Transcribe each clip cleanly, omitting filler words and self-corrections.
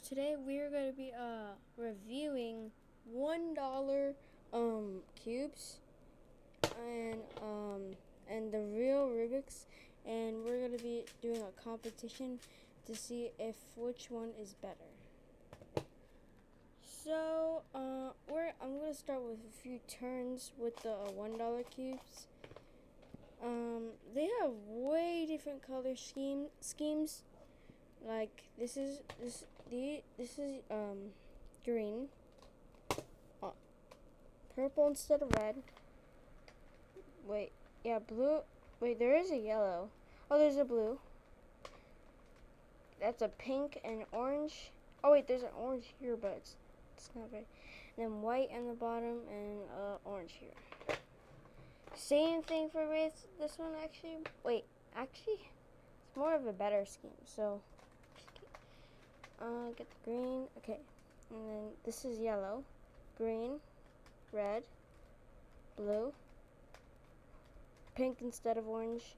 today we're going to be reviewing $1 cubes and the real Rubik's, and we're going to be doing a competition to see if which one is better. So I'm going to start with a few turns with the $1 cubes. They have way different color schemes. Like this is green, purple instead of red. Wait, yeah, blue. Wait, there is a yellow. Oh, there's a blue. That's a pink and orange. Oh wait, there's an orange here, but it's not very. And then white on the bottom and orange here. Same thing for this one actually. Wait, actually, it's more of a better scheme. So. Get the green, okay, and then this is yellow, green, red, blue, pink instead of orange,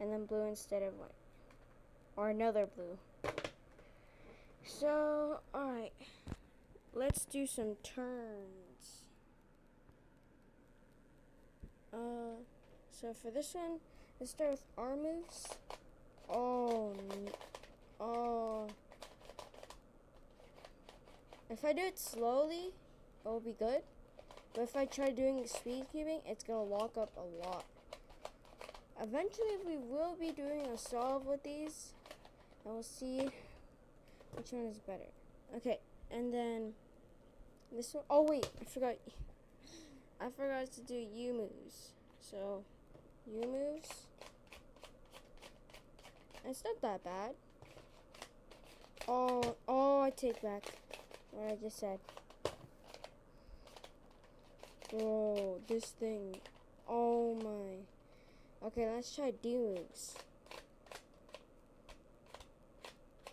and then blue instead of white, or another blue. So, alright, let's do some turns. So for this one, let's start with arm moves. Oh. If I do it slowly, it will be good. But if I try doing speed cubing, it's going to lock up a lot. Eventually, we will be doing a solve with these. And we'll see which one is better. Okay, and then this one. Oh, wait, I forgot to do U moves. So, U moves. It's not that bad. Oh, I take back what I just said. Bro, this thing. Oh my. Okay, let's try D moves.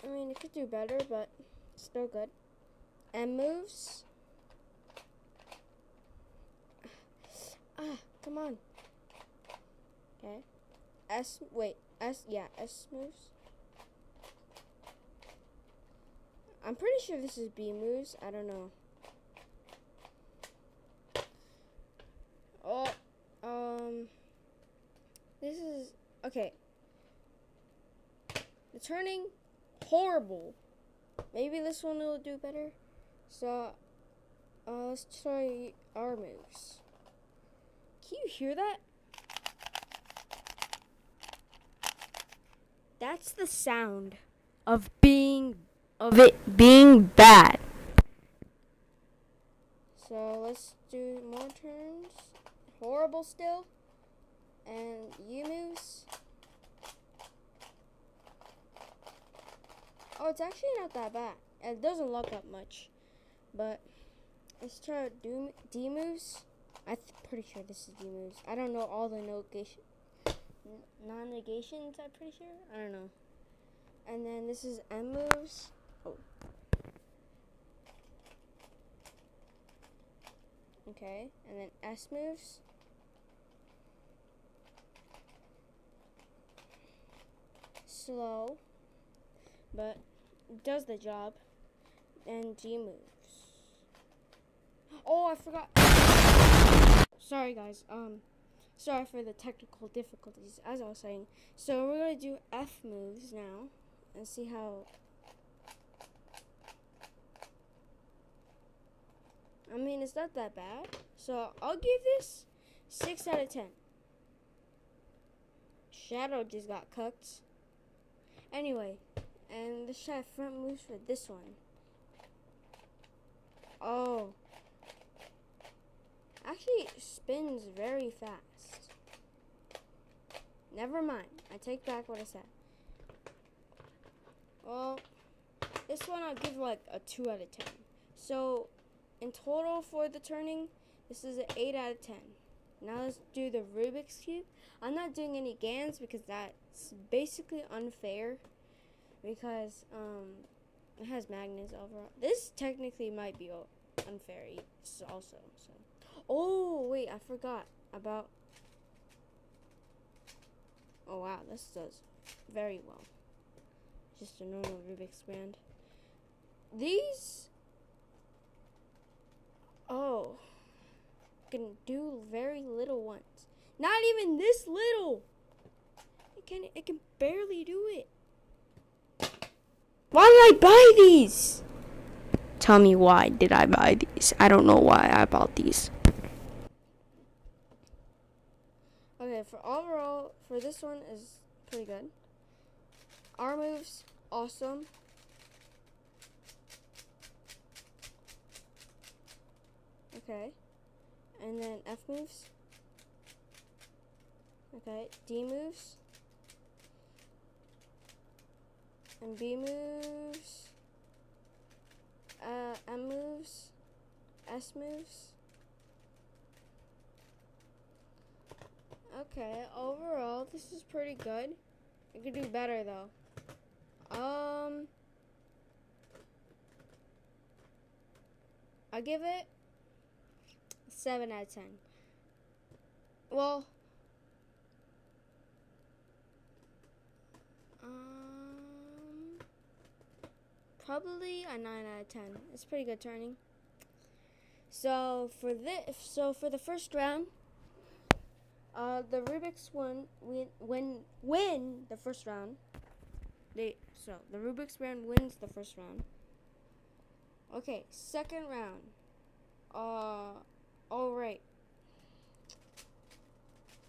I mean, it could do better, but still good. M moves. Come on. Okay. S moves. I'm pretty sure this is B moves. I don't know. This is okay. The turning, horrible. Maybe this one will do better. So, let's try our moves. Can you hear that? That's the sound of it being bad. So let's do more turns. Horrible still. And U moves. Oh, it's actually not that bad. It doesn't lock up much. But let's try D moves. I'm pretty sure this is D moves. I don't know all the non-negations, I'm pretty sure. I don't know. And then this is M moves. Oh. Okay, and then S moves. Slow, but it does the job. And G moves. Oh, I forgot. Sorry, guys. Sorry for the technical difficulties, as I was saying. So we're gonna do F moves now, and see how. I mean, it's not that bad. So I'll give this 6 out of 10. Shadow just got cooked. Anyway, and let's try front moves for this one. Oh. Actually, it spins very fast. Never mind. I take back what I said. Well, this one I'll give like a 2 out of 10. So, in total for the turning, this is an 8 out of 10. Now let's do the Rubik's Cube. I'm not doing any GANs because that's basically unfair. Because it has magnets overall. This technically might be unfair also. So. Oh, wait, I forgot about. Oh, wow, this does very well. Just a normal Rubik's brand. these, oh, can do very little ones. Not even this little. It can barely do it. Why did I buy these? Tell me, why did I buy these? I don't know why I bought these. Okay, for overall, for this one is pretty good. R moves, awesome. Okay. And then F moves. Okay, D moves. And B moves. M moves. S moves. Okay, overall, this is pretty good. I could do better though. I give it 7 out of 10. Well, probably a 9 out of 10. It's pretty good turning. So for the first round, the Rubik's win the first round. The Rubik's brand wins the first round. Okay, second round. All right.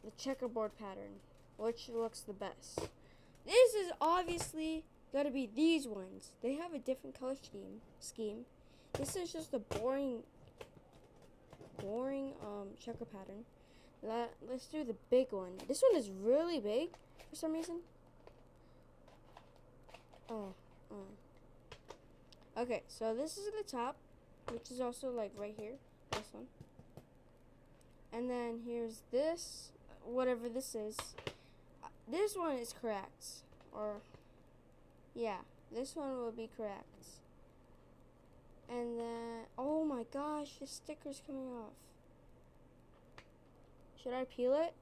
The checkerboard pattern, which looks the best. This is obviously gotta be these ones. They have a different color scheme. This is just a boring checker pattern. Let's do the big one. This one is really big for some reason. Okay, so this is the top, which is also like right here. This one. And then here's this, whatever this is. This one is correct. Or, yeah, this one will be correct. And then, oh my gosh, the sticker's coming off. Should I peel it?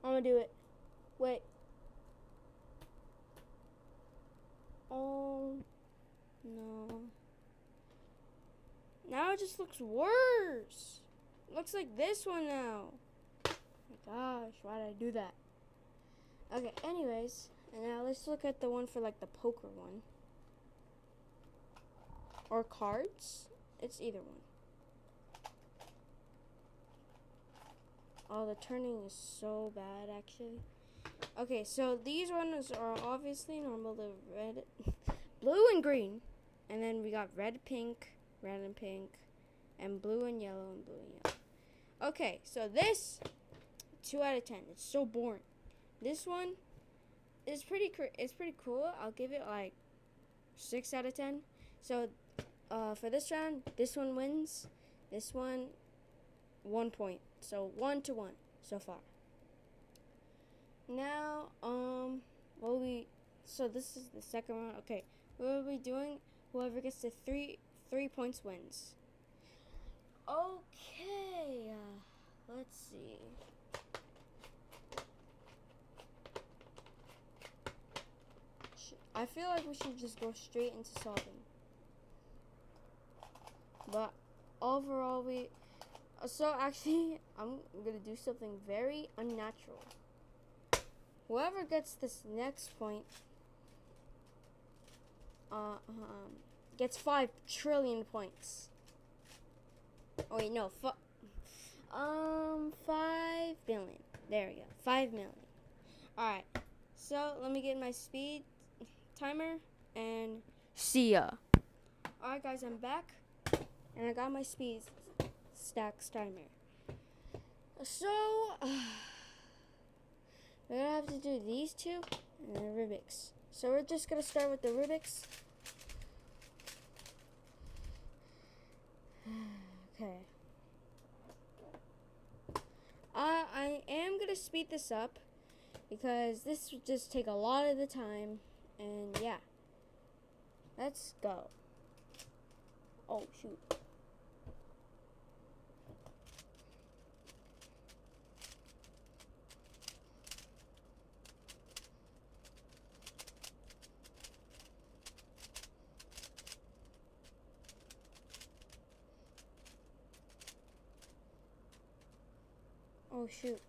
I'm gonna do it. Wait. Oh, no. Now it just looks worse. It looks like this one now. Oh my gosh, why did I do that? Okay, anyways, and now let's look at the one for like the poker one. Or cards. It's either one. Oh, the turning is so bad, actually. Okay, so these ones are obviously normal. The red, blue and green. And then we got red and pink, and blue and yellow, and blue and yellow. Okay, so this, 2 out of 10. It's so boring. This one is pretty cool. I'll give it like 6 out of 10. So, for this round, this one wins. This one, 1 point. So 1-1 so far. Now, so this is the second round. Okay, what are we doing? Whoever gets to 3 points wins. Okay, let's see. I feel like we should just go straight into solving. But overall, so actually, I'm gonna do something very unnatural. Whoever gets this next point, gets 5 trillion points. Oh wait, no, 5 billion. There we go, 5 million. All right, so let me get my speed timer and see ya. All right, guys, I'm back, and I got my speed stacks timer. So we're gonna have to do these two and the Rubik's. So we're just gonna start with the Rubik's. Okay. I am gonna speed this up because this would just take a lot of the time, and yeah. Let's go. Oh shoot. Oh, shoot.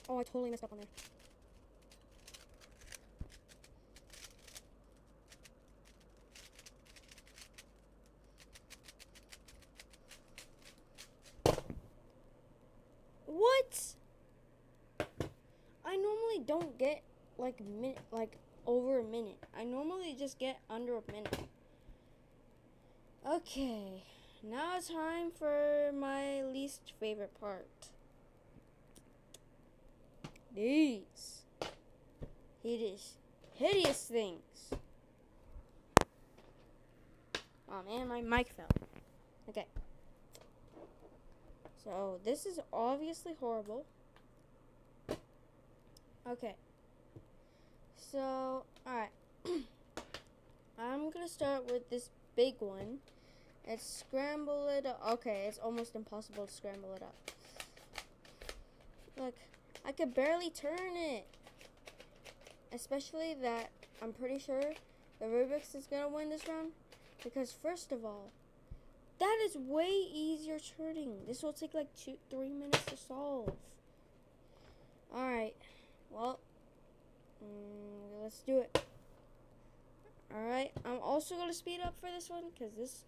Oh, I totally messed up on there. What? I normally don't get like over a minute. I normally just get under a minute. Okay, now it's time for my least favorite part. These hideous things. Oh man, my mic fell. Okay. So this is obviously horrible. Okay. So, alright. I'm gonna start with this big one. Let's scramble it up. Okay, it's almost impossible to scramble it up. Look, I could barely turn it. Especially that I'm pretty sure the Rubik's is gonna win this round. Because first of all, that is way easier turning. This will take like 2-3 minutes to solve. Alright, well, let's do it. Alright, I'm also going to speed up for this one because this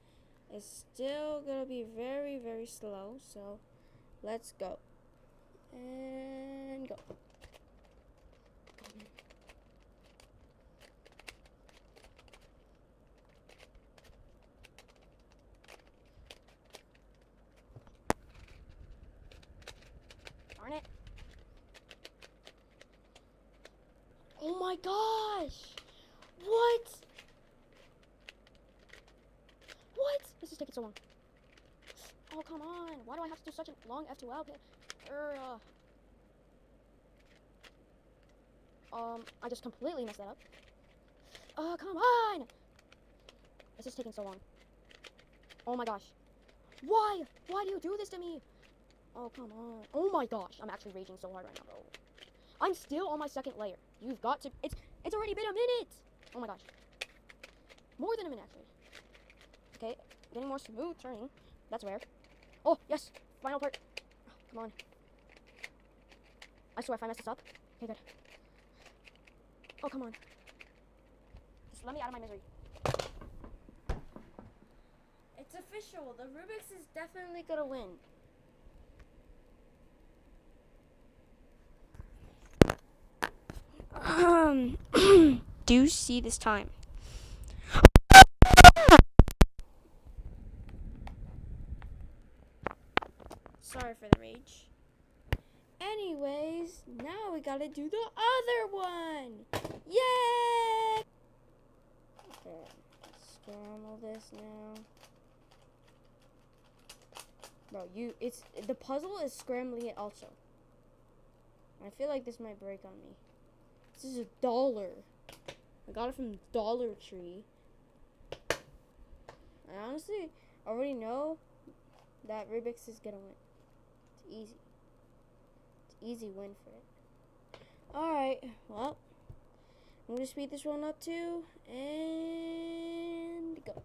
is still going to be very, very slow. So, let's go. And go. Darn it. Oh my gosh! What? What? This is taking so long. Oh, come on. Why do I have to do such a long F2L? I just completely messed that up. Oh, come on! This is taking so long. Oh my gosh. Why? Why do you do this to me? Oh, come on. Oh my gosh. I'm actually raging so hard right now, bro. I'm still on my second layer. You've got to... It's already been a minute! Oh my gosh. More than a minute, actually. Okay, getting more smooth turning. That's rare. Oh, yes! Final part. Come on. I swear if I mess this up. Okay, good. Oh, come on. Just let me out of my misery. It's official. The Rubik's is definitely gonna win. Do you see this time? Sorry for the rage. Anyways, now we gotta do the other one. Yay! Okay, scramble this now. Bro, the puzzle is scrambling it also. I feel like this might break on me. This is $1. I got it from Dollar Tree. I honestly already know that Rubik's is gonna win. It's easy. It's an easy win for it. Alright, well, I'm gonna speed this one up too, and go.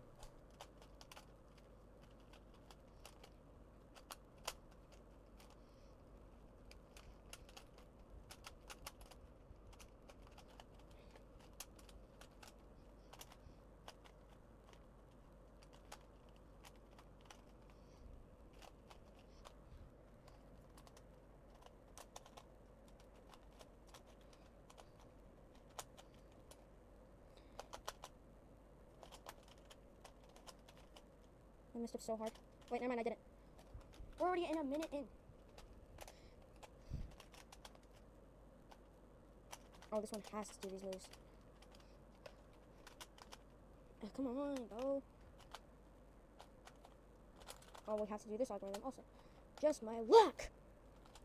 I messed up so hard. Wait, never mind, I didn't. We're already in a minute in. Oh, this one has to do these moves. Come on, go. Oh, we have to do this algorithm also. Just my luck!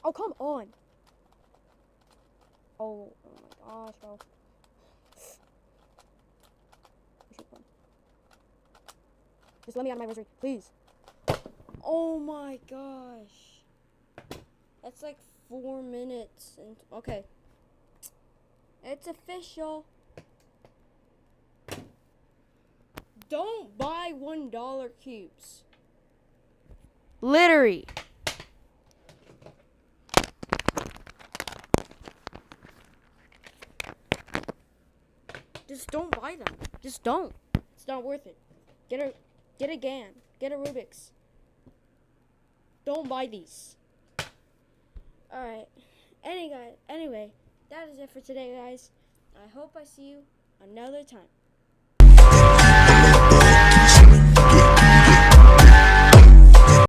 Oh, come on! Oh my gosh, bro. Just let me out of my misery, please. Oh my gosh. That's like 4 minutes. And okay. It's official. Don't buy $1 cubes. Literally. Just don't buy them. Just don't. It's not worth it. Get a GAN. Get a Rubik's. Don't buy these. Alright. Anyway, that is it for today, guys. I hope I see you another time.